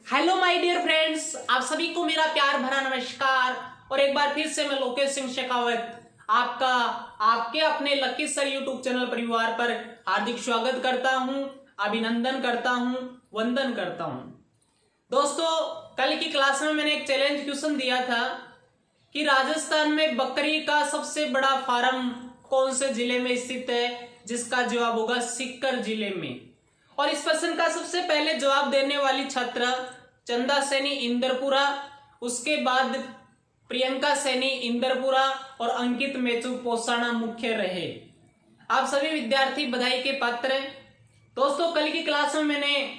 Hello my dear friends, आप सभी को मेरा प्यार भरा नमस्कार। और एक बार फिर से मैं लोकेश सिंह शेखावत आपका आपके अपने लकी सर यूट्यूब चैनल परिवार पर हार्दिक स्वागत करता हूं, अभिनंदन करता हूं, वंदन करता हूं। दोस्तों, कल की क्लास में मैंने एक चैलेंज क्वेश्चन दिया था कि राजस्थान में बकरी का सबसे बड़ा फार्म कौन से जिले में स्थित है, जिसका जवाब होगा सीकर जिले में। और इस प्रश्न का सबसे पहले जवाब देने वाली छात्रा चंदा सैनी इंदरपुरा, उसके बाद प्रियंका सैनी इंदरपुरा और अंकित मेचू पोसाना मुख्य रहे। आप सभी विद्यार्थी बधाई के पात्र हैं। दोस्तों, कल की क्लास में मैंने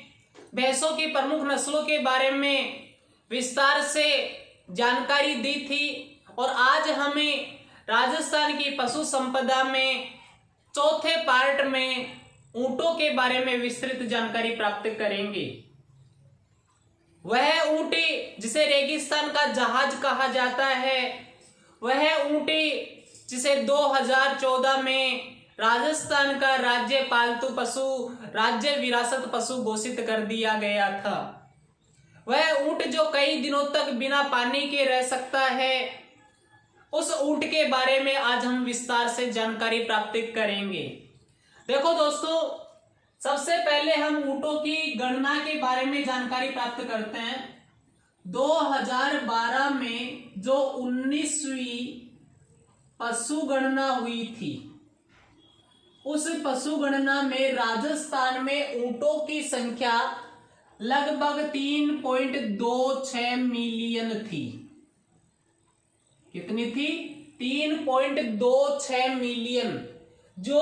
भैंसों की प्रमुख नस्लों के बारे में विस्तार से जानकारी दी थी और आज हमें राजस्थान की पशु संपदा में चौथे पार्ट में ऊंटों के बारे में विस्तृत जानकारी प्राप्त करेंगे। वह ऊंटी जिसे रेगिस्तान का जहाज कहा जाता है, वह ऊंटी जिसे 2014 में राजस्थान का राज्य पालतू पशु, राज्य विरासत पशु घोषित कर दिया गया था। वह ऊंट जो कई दिनों तक बिना पानी के रह सकता है, उस ऊंट के बारे में आज हम विस्तार से जानकारी प्राप्त करेंगे। देखो दोस्तों, सबसे पहले हम ऊंटों की गणना के बारे में जानकारी प्राप्त करते हैं। 2012 में जो 19वीं पशु गणना हुई थी, उस पशु गणना में राजस्थान में ऊंटों की संख्या लगभग 3.26 मिलियन थी। कितनी थी? 3.26 मिलियन, जो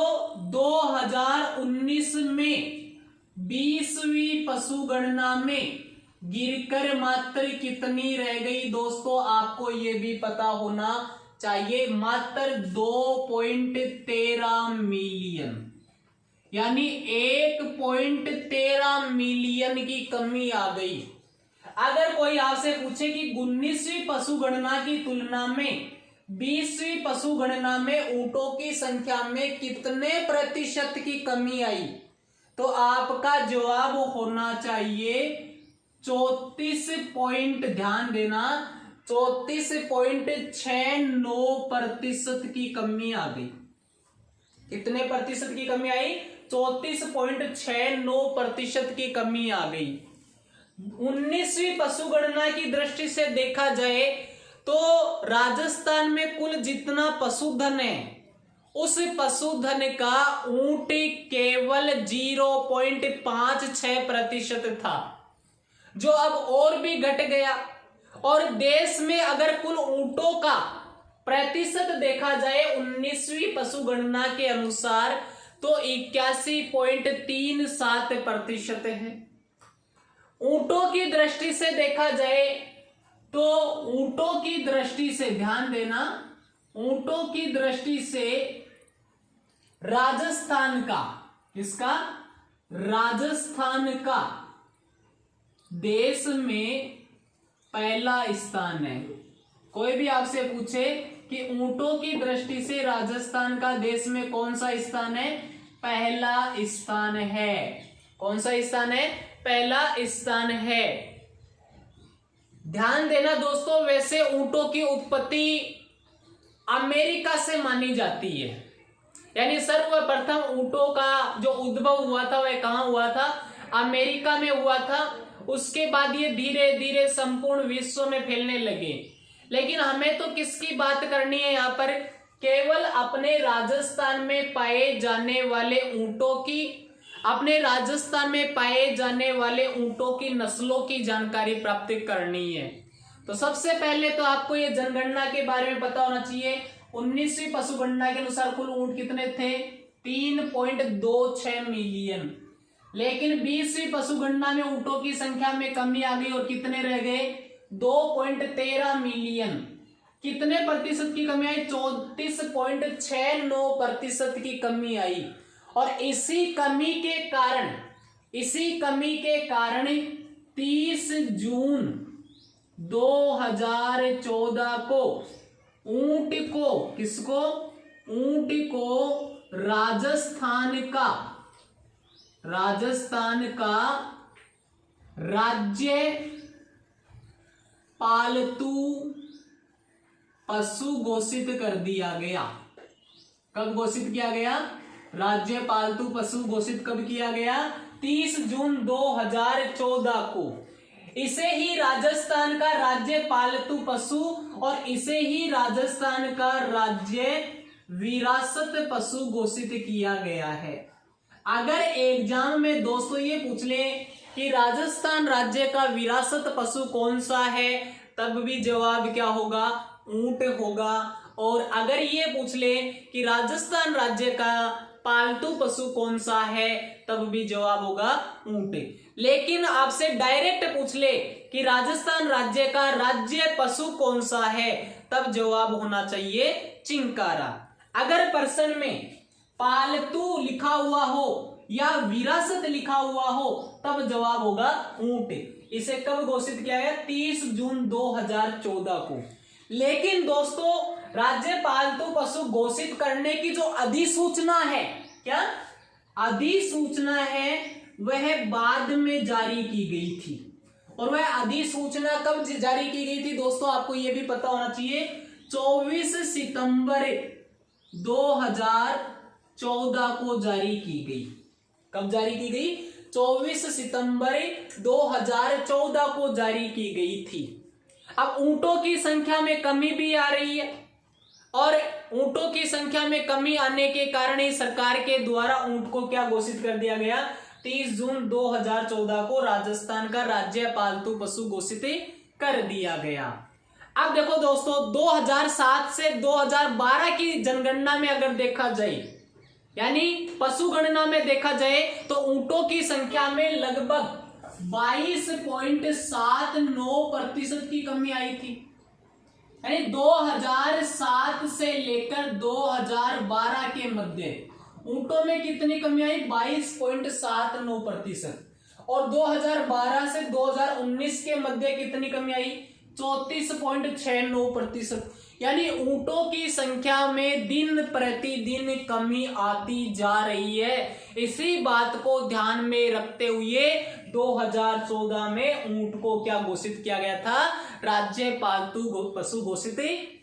2019 में 20वीं पशु गणना में गिरकर मात्र कितनी रह गई दोस्तों, आपको ये भी पता होना चाहिए, मात्र 2.13 मिलियन, यानी 1.13 मिलियन की कमी आ गई। अगर कोई आपसे पूछे कि 19वीं पशु गणना की तुलना में 20वीं पशु गणना में ऊंटों की संख्या में कितने प्रतिशत की कमी आई, तो आपका जवाब होना चाहिए 34 ध्यान देना, 34.69% की कमी आ गई। कितने प्रतिशत की कमी आई? 34.69% की कमी आ गई। 19वीं पशु गणना की दृष्टि से देखा जाए तो राजस्थान में कुल जितना पशुधन है, उस पशुधन का ऊंट केवल 0.56% था, जो अब और भी घट गया। और देश में अगर कुल ऊंटों का प्रतिशत देखा जाए 19वीं पशु गणना के अनुसार तो 81.37% है। ऊंटों की दृष्टि से देखा जाए तो ऊंटों की दृष्टि से ध्यान देना, ऊंटों की दृष्टि से राजस्थान का, किसका? राजस्थान का देश में पहला स्थान है। कोई भी आपसे पूछे कि ऊंटों की दृष्टि से राजस्थान का देश में कौन सा स्थान है, पहला स्थान है। कौन सा स्थान है? पहला स्थान है। ध्यान देना दोस्तों, वैसे ऊंटों की उत्पत्ति अमेरिका से मानी जाती है, यानी सर्वप्रथम ऊंटों का जो उद्भव हुआ था वह कहां हुआ था? अमेरिका में हुआ था। उसके बाद ये धीरे धीरे संपूर्ण विश्व में फैलने लगे। लेकिन हमें तो किसकी बात करनी है यहाँ पर? केवल अपने राजस्थान में पाए जाने वाले ऊंटों की, अपने राजस्थान में पाए जाने वाले ऊंटों की नस्लों की जानकारी प्राप्त करनी है। तो सबसे पहले तो आपको ये जनगणना के बारे में पता होना चाहिए। 19वीं पशु गणना के अनुसार कुल ऊंट कितने थे? 3.26 मिलियन। लेकिन 20वीं पशु गणना में ऊंटों की संख्या में कमी आ गई और कितने रह गए? 2.13 मिलियन। कितने प्रतिशत की कमी आई? 34.69% की कमी आई। और इसी कमी के कारण 30 जून 2014 को ऊंट को, किसको? ऊंट को राजस्थान का राज्य पालतू पशु घोषित कर दिया गया। कब घोषित किया गया? राज्य पालतू पशु घोषित कब किया गया? 30 जून 2014 को। इसे ही राजस्थान का राज्य पालतू पशु और इसे ही राजस्थान का राज्य विरासत पशु घोषित किया गया है। अगर एग्जाम में दोस्तों ये पूछ ले कि राजस्थान राज्य का विरासत पशु कौन सा है, तब भी जवाब क्या होगा? ऊंट होगा। और अगर ये पूछ ले कि राजस्थान राज्य का पालतू पशु कौन सा है, तब भी जवाब होगा ऊंट। लेकिन आपसे डायरेक्ट पूछ ले कि राजस्थान राज्य का राज्य पशु कौन सा है, तब जवाब होना चाहिए चिंकारा। अगर प्रश्न में पालतू लिखा हुआ हो या विरासत लिखा हुआ हो, तब जवाब होगा ऊंट। इसे कब घोषित किया गया? 30 जून 2014 को। लेकिन दोस्तों राज्य पालतू पशु घोषित करने की जो अधिसूचना है, क्या अधिसूचना है, वह बाद में जारी की गई थी। और वह अधिसूचना कब जारी की गई थी दोस्तों? आपको यह भी पता होना चाहिए, 24 सितंबर 2014 को जारी की गई। कब जारी की गई? 24 सितंबर 2014 को जारी की गई थी। अब ऊंटों की संख्या में कमी भी आ रही है और ऊंटों की संख्या में कमी आने के कारण ही सरकार के द्वारा ऊंट को क्या घोषित कर दिया गया? 30 जून 2014 को राजस्थान का राज्य पालतू पशु घोषित कर दिया गया। अब देखो दोस्तों 2007 से 2012 की जनगणना में अगर देखा जाए, यानी पशु गणना में देखा जाए, तो ऊंटों की संख्या में लगभग 22.79% की कमी आई थी। यानी 2007 से लेकर 2012 के मध्य ऊंटों में कितनी कमी आई? 22.79%। और 2012 से 2019 के मध्य कितनी कमी आई? 34.69%। यानी ऊंटों की संख्या में दिन प्रतिदिन कमी आती जा रही है। इसी बात को ध्यान में रखते हुए 2014 में ऊंट को क्या घोषित किया गया था? राज्य पालतू पशु घोषित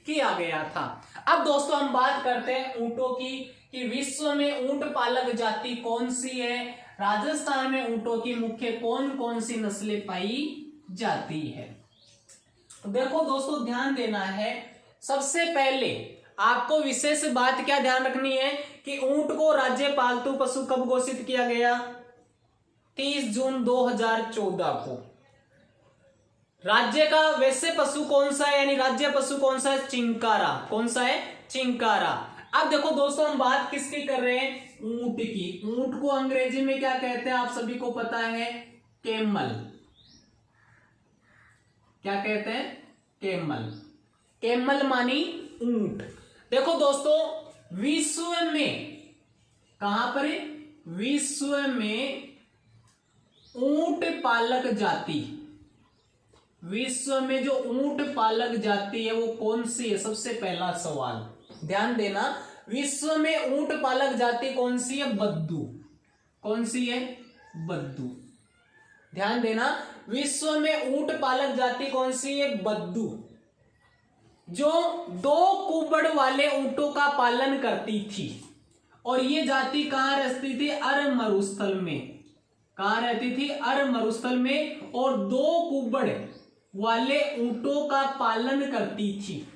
किया गया था। अब दोस्तों हम बात करते हैं ऊंटों की कि विश्व में ऊंट पालक जाति कौन सी है। राजस्थान में ऊंटों की मुख्य कौन कौन सी नस्लें पाई जाती है? देखो दोस्तों ध्यान देना है, सबसे पहले आपको विशेष बात क्या ध्यान रखनी है कि ऊंट को राज्य पालतू पशु कब घोषित किया गया? 30 जून 2014 को। राज्य का वैसे पशु कौन सा है, यानी राज्य पशु कौन सा है? चिंकारा। कौन सा है? चिंकारा। अब देखो दोस्तों हम बात किसकी कर रहे हैं? ऊंट की। ऊंट को अंग्रेजी में क्या कहते हैं आप सभी को पता है? कैमल। क्या कहते हैं? कैमल। कैमल मानी ऊंट। देखो दोस्तों विश्व में कहां पर है? विश्व में ऊंट पालक जाति, विश्व में जो ऊंट पालक जाति है वो कौन सी है? सबसे पहला सवाल ध्यान देना, विश्व में ऊंट पालक जाति कौन सी है? बद्दू। कौन सी है? बद्दू। ध्यान देना, विश्व में ऊंट पालक जाति कौन सी है? बद्दू, जो 2 कुबड़ वाले ऊंटों का पालन करती थी। और ये जाति कहां रहती थी? अरब मरुस्थल में। कहां रहती थी? अरब मरुस्थल में। और 2 कुबड़ वाले ऊंटों का पालन करती थी,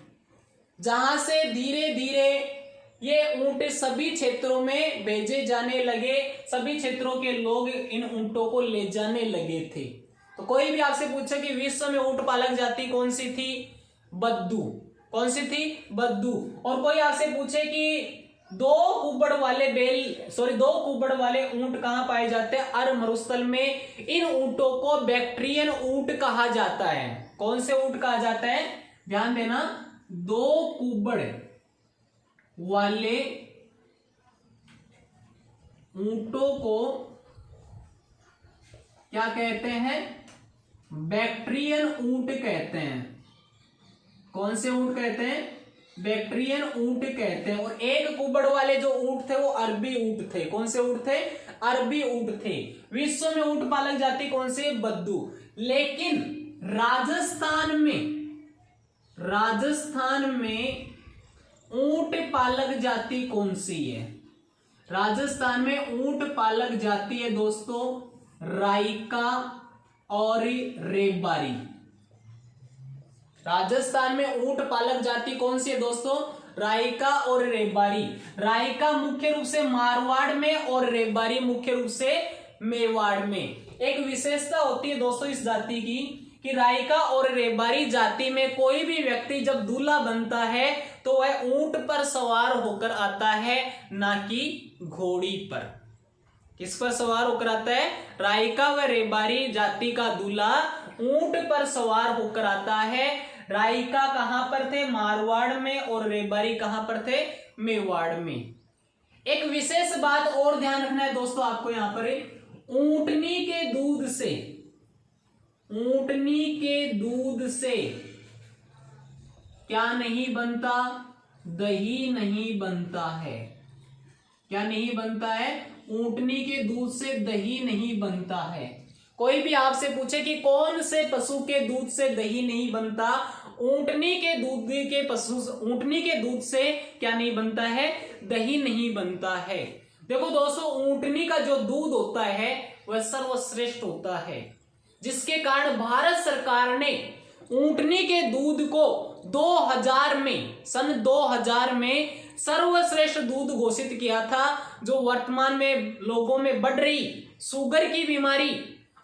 जहां से धीरे धीरे ये ऊंट सभी क्षेत्रों में भेजे जाने लगे। सभी क्षेत्रों के लोग इन ऊंटों को ले जाने लगे थे। तो कोई भी आपसे पूछे कि विश्व में ऊंट पालक जाति कौन सी थी? बद्दू। कौन सी थी? बद्दू। और कोई आपसे पूछे कि 2 कुबड़ वाले ऊंट कहां पाए जाते हैं? अरब मरुस्थल में। इन ऊंटों को बैक्ट्रियन ऊंट कहा जाता है। कौन से ऊंट कहा जाता है? ध्यान देना, 2 कुबड़ वाले ऊंटों को क्या कहते हैं? बैक्ट्रियन ऊंट कहते हैं। कौन से ऊंट कहते हैं? बैक्ट्रियन ऊंट कहते हैं। और 1 कुबड़ वाले जो ऊंट थे वो अरबी ऊंट थे। कौन से ऊंट थे? अरबी ऊंट थे। विश्व में ऊंट पालक जाति कौन सी है? बद्दू। लेकिन राजस्थान में ऊंट पालक जाति कौन सी है? राजस्थान में ऊंट पालक जाति है दोस्तों राइका और रेबारी। राजस्थान में ऊंट पालक जाति कौन सी है दोस्तों? राइका और रेबारी। राइका मुख्य रूप से मारवाड़ में और रेबारी मुख्य रूप से मेवाड़ में। एक विशेषता होती है दोस्तों इस जाति की कि राइका और रेबारी जाति में कोई भी व्यक्ति जब दूल्हा बनता है तो वह ऊंट पर सवार होकर आता है, ना कि घोड़ी पर। किस पर सवार होकर आता है? राइका व रेबारी जाति का दूल्हा ऊंट पर सवार होकर आता है। राइका कहां पर थे? मारवाड़ में। और रेबारी कहां पर थे? मेवाड़ में। एक विशेष बात और ध्यान रखना है दोस्तों आपको यहां पर, ऊंटनी के दूध से क्या नहीं बनता? दही नहीं बनता है। क्या नहीं बनता है? ऊंटनी के दूध से दही नहीं बनता है। कोई भी आपसे पूछे कि कौन से पशु के दूध से दही नहीं बनता? ऊंटनी के दूध से क्या नहीं बनता है? दही नहीं बनता है। देखो दोस्तों, ऊंटनी का जो दूध होता है वह सर्वश्रेष्ठ होता है, जिसके कारण भारत सरकार ने ऊंटनी के दूध को 2000 में सर्वश्रेष्ठ दूध घोषित किया था, जो वर्तमान में लोगों में बढ़ रही शुगर की बीमारी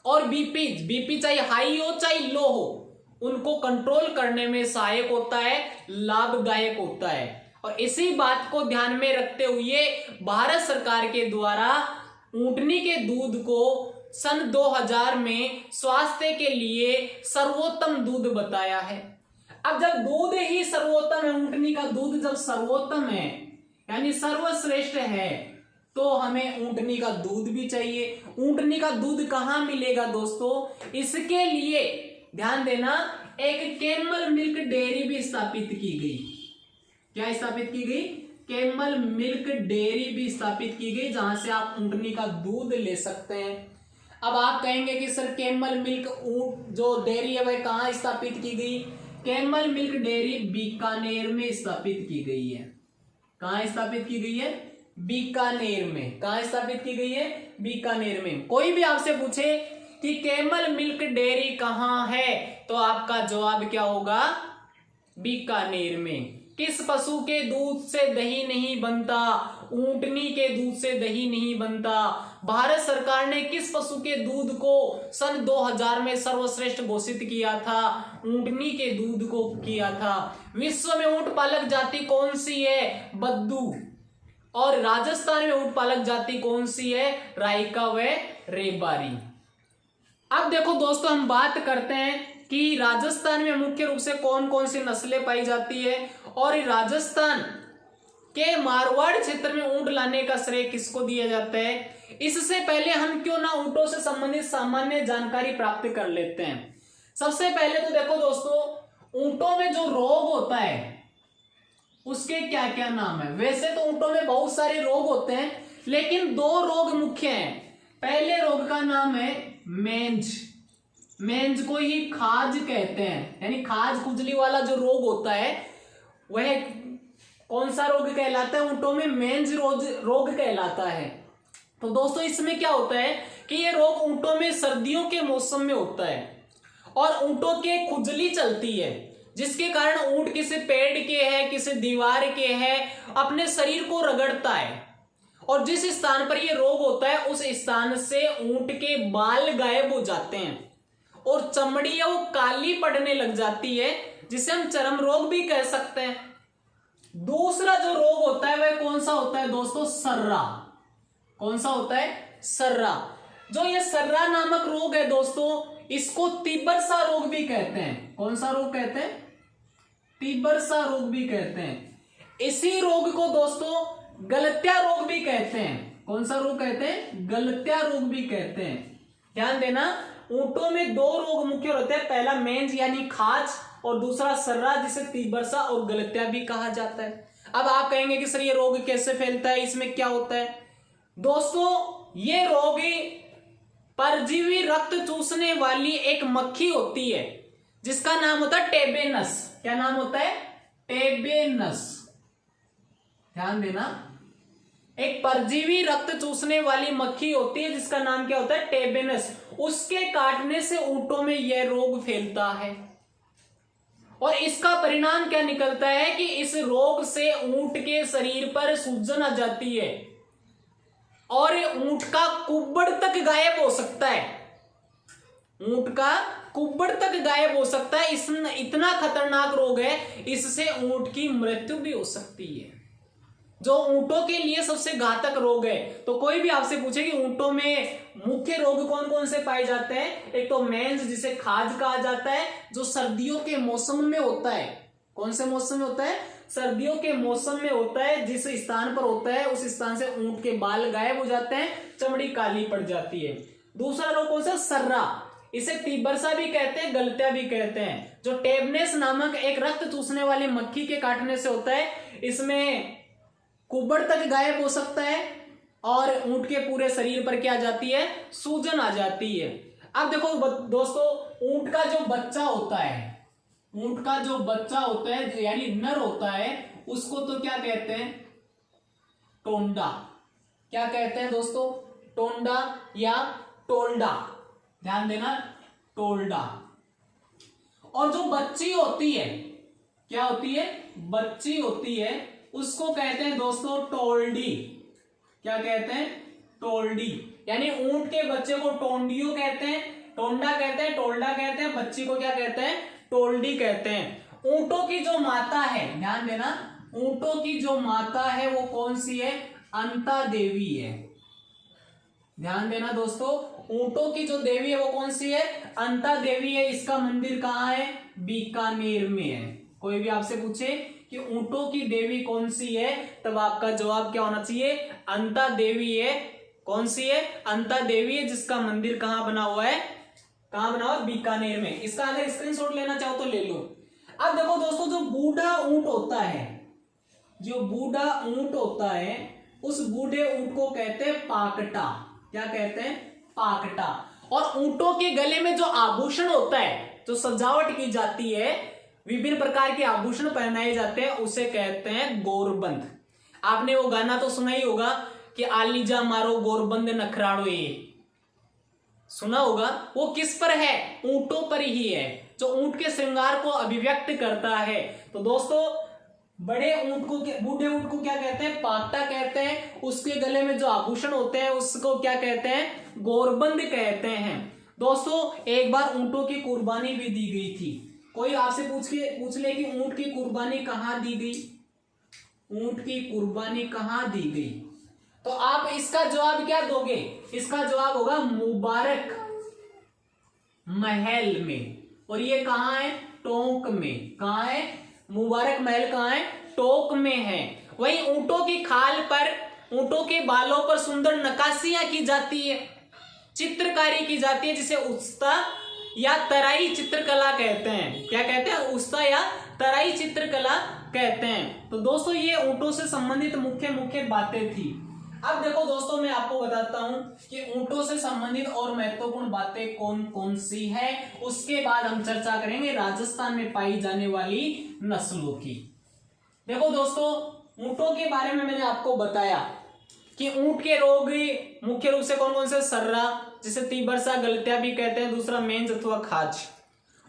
और बीपी चाहे हाई हो चाहे लो हो, उनको कंट्रोल करने में सहायक होता है, लाभदायक होता है। और इसी बात को ध्यान में रखते हुए भारत सरकार के द्वारा ऊंटनी के दूध को सन 2000 में स्वास्थ्य के लिए सर्वोत्तम दूध बताया है। अब जब दूध ही सर्वोत्तम है, ऊंटनी का दूध जब सर्वोत्तम है यानी सर्वश्रेष्ठ है, तो हमें ऊंटनी का दूध भी चाहिए। ऊंटनी का दूध कहां मिलेगा दोस्तों? इसके लिए ध्यान देना, एक कैमल मिल्क डेयरी भी स्थापित की गई। क्या स्थापित की गई? कैमल मिल्क डेयरी भी स्थापित की गई, जहां से आप ऊंटनी का दूध ले सकते हैं। अब आप कहेंगे कि सर कैमल मिल्क ऊंट जो डेयरी है वह कहां स्थापित की गई? कैमल मिल्क डेयरी बीकानेर में स्थापित की गई है। कहां स्थापित की गई है? बीकानेर में। कहां स्थापित की गई है? बीकानेर में। कोई भी आपसे पूछे कि कैमल मिल्क डेयरी कहां है, तो आपका जवाब क्या होगा? बीकानेर में। किस पशु के दूध से दही नहीं बनता? ऊंटनी के दूध से दही नहीं बनता। भारत सरकार ने किस पशु के दूध को सन 2000 में सर्वश्रेष्ठ घोषित किया था? ऊंटनी के दूध को किया था। विश्व में ऊंट पालक जाति कौन सी है? बद्दू। और राजस्थान में ऊंट पालक जाति कौन सी है? राइका व रेबारी। अब देखो दोस्तों, हम बात करते हैं कि राजस्थान में मुख्य रूप से कौन कौन सी नस्लें पाई जाती है, और राजस्थान के मारवाड़ क्षेत्र में ऊंट लाने का श्रेय किसको दिया जाता है। इससे पहले हम क्यों ना ऊंटों से संबंधित सामान्य जानकारी प्राप्त कर लेते हैं। सबसे पहले तो देखो दोस्तों, ऊंटों में जो रोग होता है उसके क्या क्या नाम है। वैसे तो ऊंटों में बहुत सारे रोग होते हैं, लेकिन 2 रोग मुख्य हैं। पहले रोग का नाम है मेंज को ही खाज कहते हैं, यानी खाज खुजली वाला जो रोग होता है वह कौन सा रोग कहलाता है? ऊंटों में मेंज रोग कहलाता है। तो दोस्तों, इसमें क्या होता है कि ये रोग ऊंटों में सर्दियों के मौसम में होता है और ऊंटों के खुजली चलती है, जिसके कारण ऊंट किसी पेड़ के है, किसी दीवार के है, अपने शरीर को रगड़ता है, और जिस स्थान पर ये रोग होता है उस स्थान से ऊंट के बाल गायब हो जाते हैं और चमड़ी है वो काली पड़ने लग जाती है, जिसे हम चर्म रोग भी कह सकते हैं। दूसरा जो रोग होता है वह कौन सा होता है दोस्तों? सर्रा। कौन सा होता है? सर्रा। जो ये सर्रा नामक रोग है दोस्तों, इसको तिबरसा रोग भी कहते हैं। कौन सा रोग कहते हैं? तिबरसा रोग भी कहते हैं। इसी रोग को दोस्तों गलत्या रोग भी कहते हैं। कौन सा रोग कहते हैं? गलत्या रोग भी कहते हैं। ध्यान देना, ऊंटों में 2 रोग मुख्य होते हैं, पहला मेंज यानी खाज और दूसरा सर्रा, जिसे तिबरसा और गलत्या भी कहा जाता है। अब आप कहेंगे कि सर ये रोग कैसे फैलता है, इसमें क्या होता है? दोस्तों, ये रोग परजीवी रक्त चूसने वाली एक मक्खी होती है जिसका नाम होता है टेबेनस। क्या नाम होता है? टेबेनस। ध्यान देना, एक परजीवी रक्त चूसने वाली मक्खी होती है जिसका नाम क्या होता है? टेबेनस। उसके काटने से ऊंटों में यह रोग फैलता है और इसका परिणाम क्या निकलता है कि इस रोग से ऊंट के शरीर पर सूजन आ जाती है और ऊंट का कुब्बड़ तक गायब हो सकता है। ऊंट का कुब्बड़ तक गायब हो सकता है। इतना खतरनाक रोग है, इससे ऊंट की मृत्यु भी हो सकती है, जो ऊंटों के लिए सबसे घातक रोग है। तो कोई भी आपसे पूछे कि ऊंटों में मुख्य रोग कौन कौन से पाए जाते हैं, एक तो मेंज जिसे खाज कहा जाता है, जो सर्दियों के मौसम में होता है। कौन से मौसम में होता है? सर्दियों के मौसम में होता है। जिस स्थान पर होता है उस स्थान से ऊंट के बाल गायब हो जाते हैं, चमड़ी काली पड़ जाती है। दूसरा रोग कौन सा? सर्रा। इसे तीबरसा भी कहते हैं, गलत्या भी कहते हैं, जो टेबनेस नामक एक रक्त चूसने वाली मक्खी के काटने से होता है। इसमें कुब्बड़ तक गायब हो सकता है और ऊंट के पूरे शरीर पर क्या आ जाती है? सूजन आ जाती है। अब देखो दोस्तों, ऊंट का जो बच्चा होता है, ऊंट का जो बच्चा होता है यानी नर होता है, उसको तो क्या कहते हैं? टोंडा। क्या कहते हैं दोस्तों? टोंडा या टोल्डा। ध्यान देना, टोल्डा। और जो बच्ची होती है, क्या होती है? बच्ची होती है, उसको कहते हैं दोस्तों टोल्डी। क्या कहते हैं? टोल्डी। यानी ऊंट के बच्चे को टोंडियो कहते हैं, टोंडा कहते हैं, टोल्डा कहते हैं, बच्ची को क्या कहते हैं? टोल्डी कहते हैं। ऊंटों की जो माता है, ध्यान देना, ऊंटों की जो माता है वो कौन सी है? अंता देवी है। ध्यान देना दोस्तों, ऊंटों की जो देवी है वो कौन सी है? अंता देवी है। इसका मंदिर कहाँ है? बीकानेर में है। कोई भी आपसे पूछे कि ऊंटों की देवी कौन सी है, तब आपका जवाब क्या होना चाहिए? अंता देवी है। कौन सी है? अंता देवी है, जिसका मंदिर कहां बना हुआ है? कहां बना हुआ है? बीकानेर में। इसका अगर स्क्रीनशॉट लेना चाहो तो ले लो। अब देखो दोस्तों, जो बूढ़ा ऊंट होता है, जो बूढ़ा ऊंट होता है, उस बूढ़े ऊंट को कहते हैं पाकटा। क्या कहते हैं? पाकटा। और ऊंटों के गले में जो आभूषण होता है, जो सजावट की जाती है, विभिन्न प्रकार के आभूषण पहनाए जाते हैं, उसे कहते हैं गोरबंद। आपने वो गाना तो सुना ही होगा कि आलीजा मारो गोरबंद नखराड़ो, ये सुना होगा। वो किस पर है? ऊंटों पर ही है, जो ऊंट के श्रृंगार को अभिव्यक्त करता है। तो दोस्तों, बड़े ऊंट को, बूढ़े ऊंट को क्या कहते हैं? पाकटा कहते हैं। उसके गले में जो आभूषण होते हैं उसको क्या कहते हैं? गोरबंद कहते हैं। दोस्तों, एक बार ऊंटों की कुर्बानी भी दी गई थी। कोई आपसे पूछ ले कि ऊंट की कुर्बानी कहां दी गई? ऊंट की कुर्बानी कहां दी गई? तो आप इसका जवाब क्या दोगे? इसका जवाब होगा मुबारक महल में। और ये कहां है? टोंक में। कहां है? मुबारक महल कहां है? टोंक में है। वहीं ऊंटों की खाल पर, ऊंटों के बालों पर सुंदर नक्काशियां की जाती है, चित्रकारी की जाती है, जिसे उस्ता या तराई चित्रकला कहते हैं। क्या कहते हैं? उस्ता या तराई चित्रकला कहते हैं। तो दोस्तों, ये ऊंटों से संबंधित मुख्य मुख्य बातें थी। अब देखो दोस्तों, मैं आपको बताता हूं कि ऊंटों से संबंधित और महत्वपूर्ण बातें कौन कौन सी है। उसके बाद हम चर्चा करेंगे राजस्थान में पाई जाने वाली नस्लों की। देखो दोस्तों, ऊंटों के बारे में मैंने आपको बताया कि ऊंट के रोग मुख्य रूप से कौन कौन से? सर्रा, जिसे तीबरसा, गलत्या भी कहते हैं। दूसरा मेंज अथवा खाज।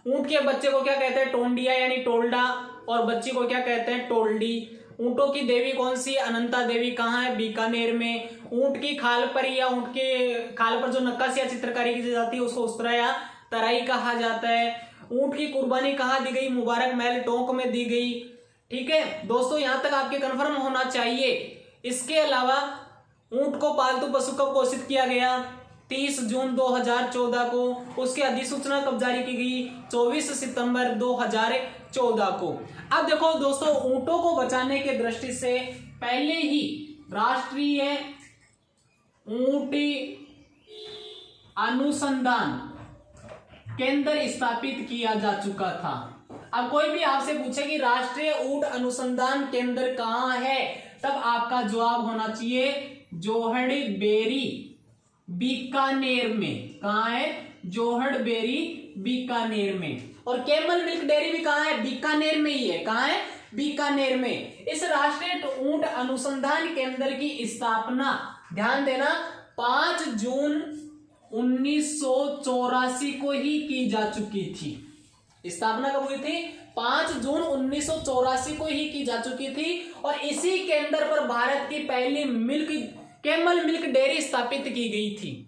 ऊंट के बच्चे को क्या कहते हैं? टोंडिया यानी टोल्डा। और बच्ची को क्या कहते हैं? टोल्डी। ऊंटों की देवी कौन सी? अनंता देवी। कहाँ है? बीकानेर में। ऊंट की खाल पर या ऊंट के खाल पर जो नक्काशी या चित्रकारी की जाती है उसको उस्तरा या तराई कहा जाता है। ऊंट की कुर्बानी कहाँ दी गई? मुबारक महल टोंक में दी गई। ठीक है दोस्तों, यहां तक आपके कंफर्म होना चाहिए। इसके अलावा ऊंट को पालतू पशु कब घोषित किया गया? 30 जून 2014 को। उसकी अधिसूचना कब जारी की गई? 24 सितंबर 2014 को। अब देखो दोस्तों, ऊंटों को बचाने के दृष्टि से पहले ही राष्ट्रीय ऊंट अनुसंधान केंद्र स्थापित किया जा चुका था। अब कोई भी आपसे पूछे कि राष्ट्रीय ऊंट अनुसंधान केंद्र कहां है, तब आपका जवाब होना चाहिए जोहड़बेरी बीकानेर में। कहाँ है? जोहड़ डेयरी बीकानेर में। और कैमल मिल्क डेयरी भी कहाँ है? बीकानेर में ही है। कहाँ है? बीकानेर में। इस राष्ट्रीय ऊंट अनुसंधान केंद्र की स्थापना, ध्यान देना, 5 जून 1984 को ही की जा चुकी थी। स्थापना कब हुई थी? 5 जून 1984 को ही की जा चुकी थी। और इसी केंद्र पर भारत की पहली कैमल मिल्क डेयरी स्थापित की गई थी।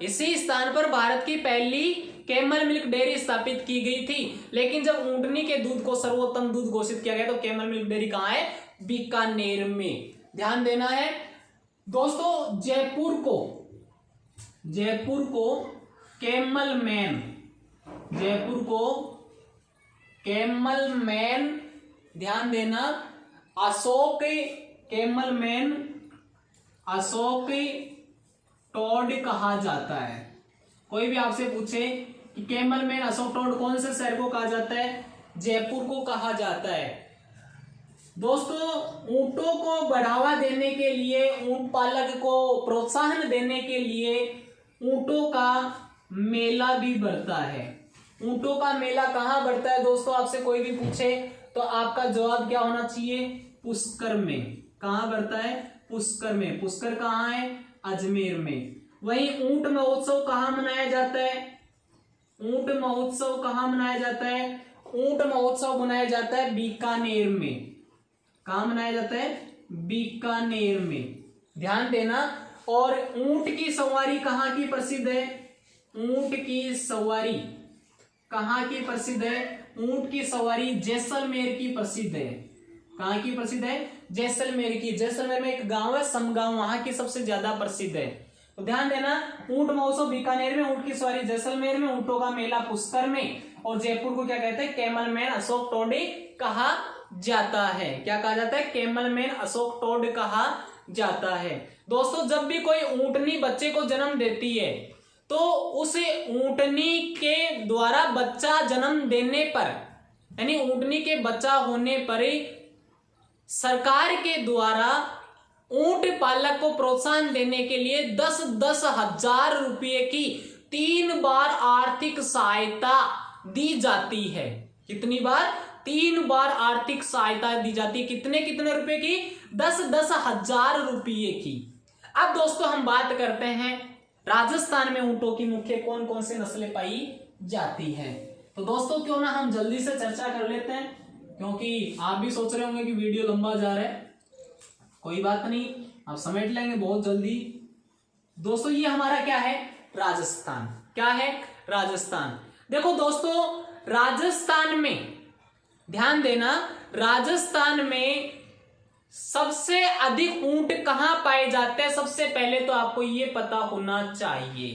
इसी स्थान पर भारत की पहली कैमल मिल्क डेयरी स्थापित की गई थी। लेकिन जब ऊंटनी के दूध को सर्वोत्तम दूध घोषित किया गया तो कैमल मिल्क डेयरी कहाँ है? बीकानेर में। ध्यान देना है दोस्तों। जयपुर को कैमल मैन, ध्यान देना, अशोक टोड कहा जाता है। कोई भी आपसे पूछे कि कैमल मैन अशोक टोड कौन से शहर को कहा जाता है? जयपुर को कहा जाता है। दोस्तों, ऊंटों को बढ़ावा देने के लिए, ऊंट पालक को प्रोत्साहन देने के लिए ऊंटों का मेला भी बढ़ता है। ऊंटों का मेला कहाँ बढ़ता है दोस्तों? आपसे कोई भी पूछे तो आपका जवाब क्या होना चाहिए? पुष्कर में। कहाँ बढ़ता है? पुष्कर में। पुष्कर कहाँ है? अजमेर में। वहीं ऊंट महोत्सव कहाँ मनाया जाता है? ऊंट महोत्सव कहाँ मनाया जाता है? ऊंट महोत्सव मनाया जाता है बीकानेर में। कहाँ मनाया जाता है? बीकानेर में। ध्यान देना। और ऊंट की सवारी कहाँ की प्रसिद्ध है? ऊंट की सवारी कहाँ की प्रसिद्ध है? ऊंट की सवारी जैसलमेर की प्रसिद्ध है। कहाँ की प्रसिद्ध है? जैसलमेर की। जैसलमेर में एक गांव है समगांव, वहां की सबसे ज्यादा प्रसिद्ध है। तो ध्यान देना, ऊंट महोत्सव बीकानेर में, ऊंट की सवारी जैसलमेर में, ऊंटों का मेला पुष्कर में, और जयपुर को क्या कहते हैं? कैमल मैन अशोक टोडी कहा जाता है। क्या कहा जाता है? कैमल मैन अशोक टोड कहा जाता है। दोस्तों, जब भी कोई ऊंटनी बच्चे को जन्म देती है तो उस ऊंटनी के द्वारा बच्चा जन्म देने पर, यानी ऊंटनी के बच्चा होने पर सरकार के द्वारा ऊंट पालक को प्रोत्साहन देने के लिए 10-10 हजार रुपये की 3 बार आर्थिक सहायता दी जाती है। कितनी बार? 3 बार आर्थिक सहायता दी जाती है। कितने कितने रुपए की? 10-10 हजार रुपये की। अब दोस्तों हम बात करते हैं राजस्थान में ऊंटों की मुख्य कौन कौन से नस्लें पाई जाती हैं। तो दोस्तों क्यों ना हम जल्दी से चर्चा कर लेते हैं, क्योंकि आप भी सोच रहे होंगे कि वीडियो लंबा जा रहा है। कोई बात नहीं, आप समेट लेंगे बहुत जल्दी। दोस्तों ये हमारा क्या है? राजस्थान। क्या है? राजस्थान। देखो दोस्तों, राजस्थान में ध्यान देना, राजस्थान में सबसे अधिक ऊंट कहां पाए जाते हैं? सबसे पहले तो आपको यह पता होना चाहिए,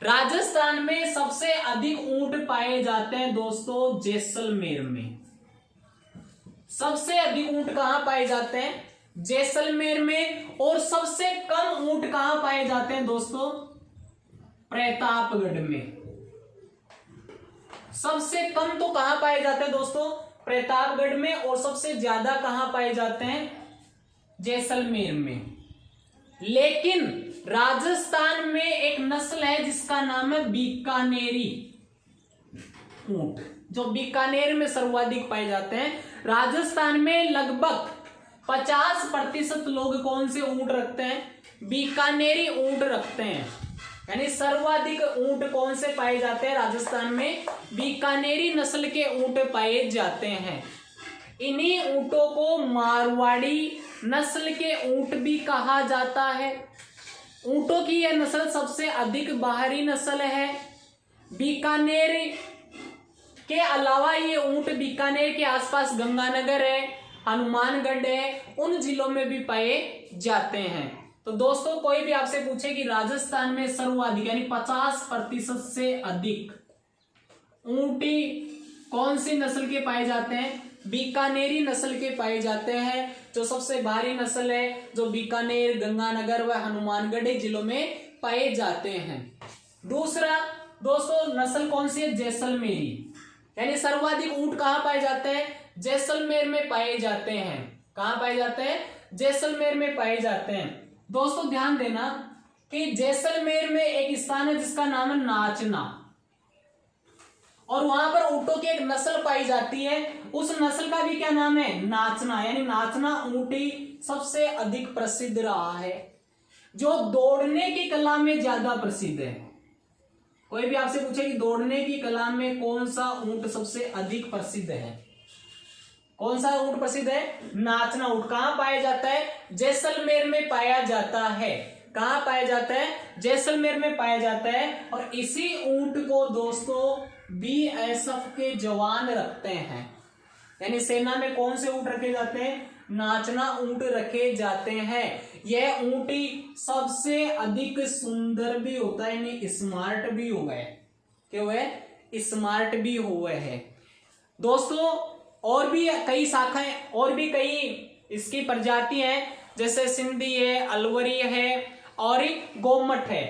राजस्थान में सबसे अधिक ऊंट पाए जाते हैं दोस्तों जैसलमेर में। सबसे अधिक ऊंट कहां पाए जाते हैं? जैसलमेर में। और सबसे कम ऊंट कहां पाए जाते हैं दोस्तों? प्रतापगढ़ में। सबसे कम तो कहां पाए जाते हैं दोस्तों? प्रतापगढ़ में। और सबसे ज्यादा कहां पाए जाते हैं? जैसलमेर में। लेकिन राजस्थान में एक नस्ल है जिसका नाम है बीकानेरी ऊंट, जो बीकानेर में सर्वाधिक पाए जाते हैं। राजस्थान में लगभग 50% लोग कौन से ऊंट रखते हैं? बीकानेरी ऊंट रखते हैं। यानी सर्वाधिक ऊंट कौन से पाए जाते हैं राजस्थान में? बीकानेरी नस्ल के ऊंट पाए जाते हैं। इन्हीं ऊंटों को मारवाड़ी नस्ल के ऊंट भी कहा जाता है। ऊंटों की यह नस्ल सबसे अधिक बाहरी नस्ल है। बीकानेर के अलावा ये ऊंट बीकानेर के आसपास गंगानगर है, हनुमानगढ़ है, उन जिलों में भी पाए जाते हैं। तो दोस्तों कोई भी आपसे पूछे कि राजस्थान में सर्वाधिक यानी 50% से अधिक ऊंटी कौन सी नस्ल के पाए जाते हैं? बीकानेरी नस्ल के पाए जाते हैं, जो सबसे भारी नस्ल है, जो बीकानेर, गंगानगर व हनुमानगढ़ जिलों में पाए जाते हैं। दूसरा दोस्तों नस्ल कौन सी है? जैसलमेरी। यानी सर्वाधिक ऊंट कहां पाए जाते हैं? जैसलमेर में पाए जाते हैं। कहां पाए जाते हैं? जैसलमेर में पाए जाते हैं। दोस्तों ध्यान देना, कि जैसलमेर में एक स्थान है जिसका नाम है नाचना, और वहां पर ऊंटों की एक नस्ल पाई जाती है, उस नस्ल का भी क्या नाम है? नाचना। यानी नाचना ऊंट ही सबसे अधिक प्रसिद्ध रहा है, जो दौड़ने की कला में ज्यादा प्रसिद्ध है। कोई भी आपसे पूछे कि दौड़ने की कला में कौन सा ऊंट सबसे अधिक प्रसिद्ध है, कौन सा ऊंट प्रसिद्ध है? नाचना ऊंट। कहां पाया जाता है? जैसलमेर में पाया जाता है। कहां पाया जाता है? जैसलमेर में पाया जाता है। और इसी ऊंट को दोस्तों बीएसएफ के जवान रखते हैं। यानी सेना में कौन से ऊंट रखे जाते हैं? नाचना ऊंट रखे जाते हैं। यह ऊंट ही सबसे अधिक सुंदर भी होता है, यानी स्मार्ट भी हो गए। क्या हुए? स्मार्ट भी हुए हैं दोस्तों। और भी कई शाखाएं, और भी कई इसकी प्रजाति हैं, जैसे सिंधी है, अलवरी है और गोमट है।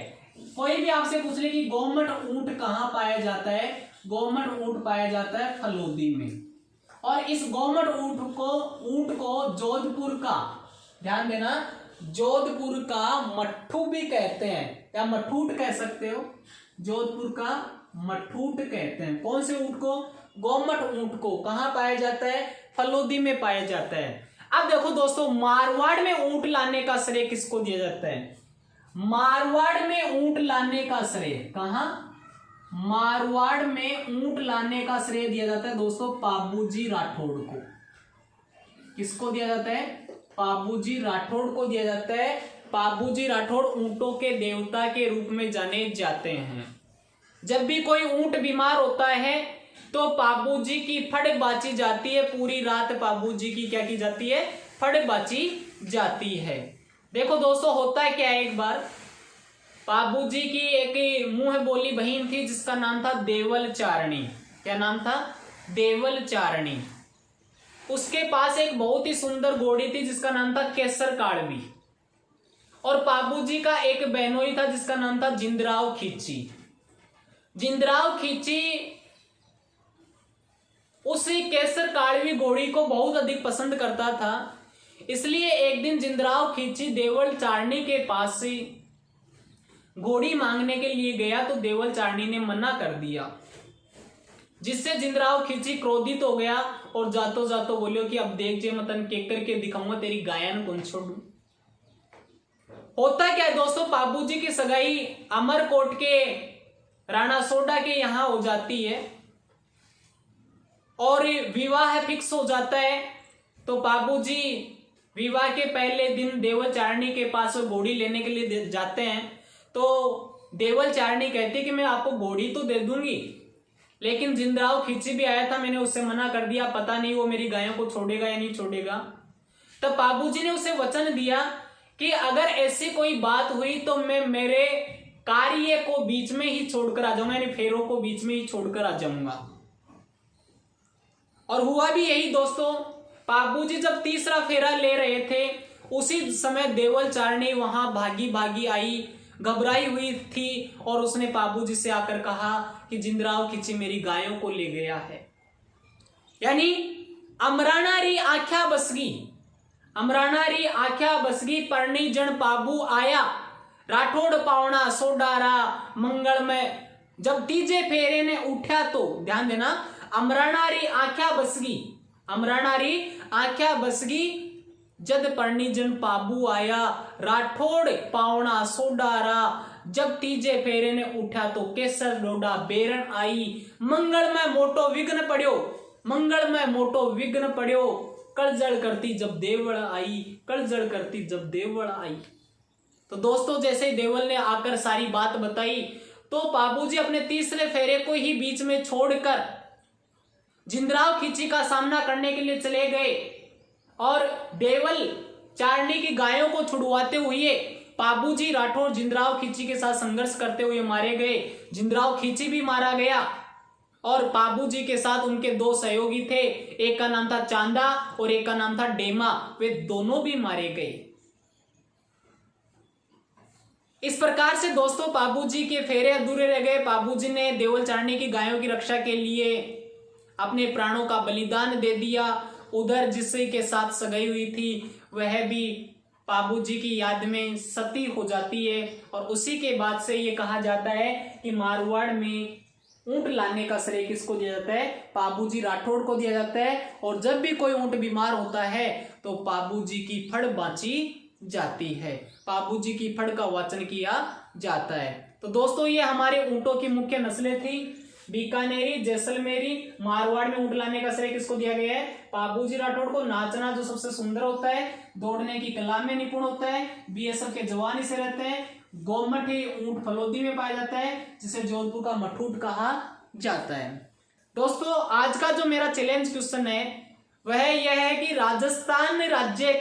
कोई भी आपसे पूछ ले कि गोमट ऊंट कहां पाया जाता है? गोमट ऊंट पाया जाता है फलोदी में। और इस गोमट ऊंट को जोधपुर का, ध्यान देना, जोधपुर का मट्ठू भी कहते हैं, या मठूट कह सकते हो। जोधपुर का मठूट कहते हैं। कौन से ऊंट को? गोमट ऊंट को। कहां पाया जाता है? फलोदी में पाया जाता है। अब देखो दोस्तों, मारवाड़ में ऊंट लाने का श्रेय किसको दिया जाता है? मारवाड़ में ऊंट लाने का श्रेय, कहां? मारवाड़ में ऊंट लाने का श्रेय दिया जाता है दोस्तों पाबूजी राठौड़ को। किसको दिया जाता है? पाबूजी राठौड़ को दिया जाता है। पाबूजी राठौड़ ऊंटों के देवता के रूप में जाने जाते हैं। जब भी कोई ऊंट बीमार होता है तो पाबूजी की फड़ बाची जाती है। पूरी रात पाबूजी की क्या की जाती है? फड़ बाची जाती है। देखो दोस्तों, होता है क्या है, एक बार पाबूजी की एक मुंह बोली बहन थी जिसका नाम था देवल चारणी। क्या नाम था? देवल चारणी। उसके पास एक बहुत ही सुंदर घोड़ी थी जिसका नाम था केसर काड़वी। और पाबूजी का एक बहनोई था जिसका नाम था जिंदराव खींची। जिंदराव खींची उसी केसर काड़वी घोड़ी को बहुत अधिक पसंद करता था। इसलिए एक दिन जिंदराव खींची देवल चारणी के पास से घोड़ी मांगने के लिए गया, तो देवल चारणी ने मना कर दिया, जिससे जिंदराव खींची क्रोधित हो गया और जातो जातो बोलियो कि अब देख जे मतन के करके दिखाऊंगा तेरी गायन कौन छोड़ू। होता क्या है दोस्तों, पाबूजी की सगाई अमरकोट के राणा सोडा के यहां हो जाती है और विवाह फिक्स हो जाता है। तो पाबूजी विवाह के पहले दिन देवल चारणी के पास घोड़ी लेने के लिए जाते हैं। तो देवल चारणी कहती कि मैं आपको घोड़ी तो दे दूंगी, लेकिन जिंदराव खींची भी आया था, मैंने उससे मना कर दिया, पता नहीं वो मेरी गायों को छोड़ेगा या नहीं छोड़ेगा। तब पाबूजी ने उसे वचन दिया कि अगर ऐसी कोई बात हुई तो मैं मेरे कार्य को बीच में ही छोड़कर आ जाऊंगा, यानी फेरों को बीच में ही छोड़कर आ जाऊंगा। और हुआ भी यही दोस्तों। पाबूजी जब तीसरा फेरा ले रहे थे, उसी समय देवल चारणी वहां भागी भागी आई, घबराई हुई थी, और उसने पाबूजी से आकर कहा कि जिंदराव खींची मेरी गायों को ले गया है। यानी अमरानारी आख्या बसगी, अमरानारी आख्या बसगी, परणी जन पाबू आया, राठौड़ पावना सोडारा मंगल में। जब तीजे फेरे ने उठा तो ध्यान देना, अमरानारी आख्या बसगी, अमरानारी आख्या बसगी, जद परणी जन पाबू आया, राठौड़ पावना सोडारा। जब तीजे फेरे ने उठा तो केसर डोडा बेरन आई, मंगल में मोटो विघ्न पड़्यो, मंगल में मोटो विघ्न पड़्यो, कलजड़ करती जब देवड़ आई, कलजड़ करती जब देवड़ आई। तो दोस्तों, जैसे ही देवल ने आकर सारी बात बताई तो पाबूजी अपने तीसरे फेरे को ही बीच में छोड़कर जिंदराव खींची का सामना करने के लिए चले गए, और देवल चारणी की गायों को छुड़वाते हुए पाबूजी राठौड़ जिंदराव खींची के साथ संघर्ष करते हुए मारे गए। जिंदराव खींची भी मारा गया, और पाबूजी के साथ उनके दो सहयोगी थे, एक का नाम था चांदा और एक का नाम था डेमा, वे दोनों भी मारे गए। इस प्रकार से दोस्तों पाबूजी के फेरे अधूरे रह गए। पाबूजी ने देवल चारणी की गायों की रक्षा के लिए अपने प्राणों का बलिदान दे दिया। उधर जिसके साथ सगाई हुई थी वह भी बाबूजी की याद में सती हो जाती है और उसी के बाद से ये कहा जाता है कि मारवाड़ में ऊंट लाने का श्रेय किसको दिया जाता है? बाबूजी राठौड़ को दिया जाता है। और जब भी कोई ऊंट बीमार होता है तो बाबूजी की फड़ बांची जाती है, बाबूजी की फड़ का वाचन किया जाता है। तो दोस्तों ये हमारे ऊंटों की मुख्य नस्लें थी, बीकानेरी, जैसलमेरी। मारवाड़ में ऊंट लाने का श्रेय किसको दिया गया है? बाबूजी राठौड़ को। नाचना जो सबसे सुंदर होता है, दौड़ने की कला में निपुण होता है, बीएसएफ के जवान इसे रहते हैं। गोमठी ऊंट फलोदी में पाया जाता है जिसे जोधपुर का मठूट कहा जाता है। दोस्तों आज का जो मेरा चैलेंज क्वेश्चन है वह यह है कि राजस्थान राज्य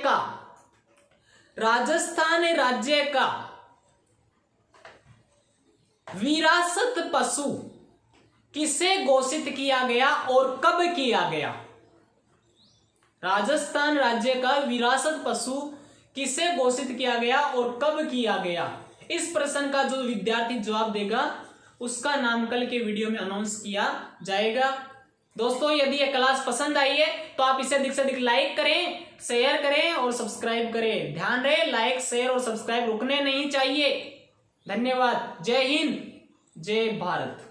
का विरासत पशु किसे घोषित किया गया और कब किया गया? राजस्थान राज्य का विरासत पशु किसे घोषित किया गया और कब किया गया? इस प्रश्न का जो विद्यार्थी जवाब देगा उसका नाम कल के वीडियो में अनाउंस किया जाएगा। दोस्तों यदि ये क्लास पसंद आई है तो आप इसे अधिक से अधिक लाइक करें, शेयर करें और सब्सक्राइब करें। ध्यान रहे लाइक, शेयर और सब्सक्राइब रुकने नहीं चाहिए। धन्यवाद। जय हिंद, जय भारत।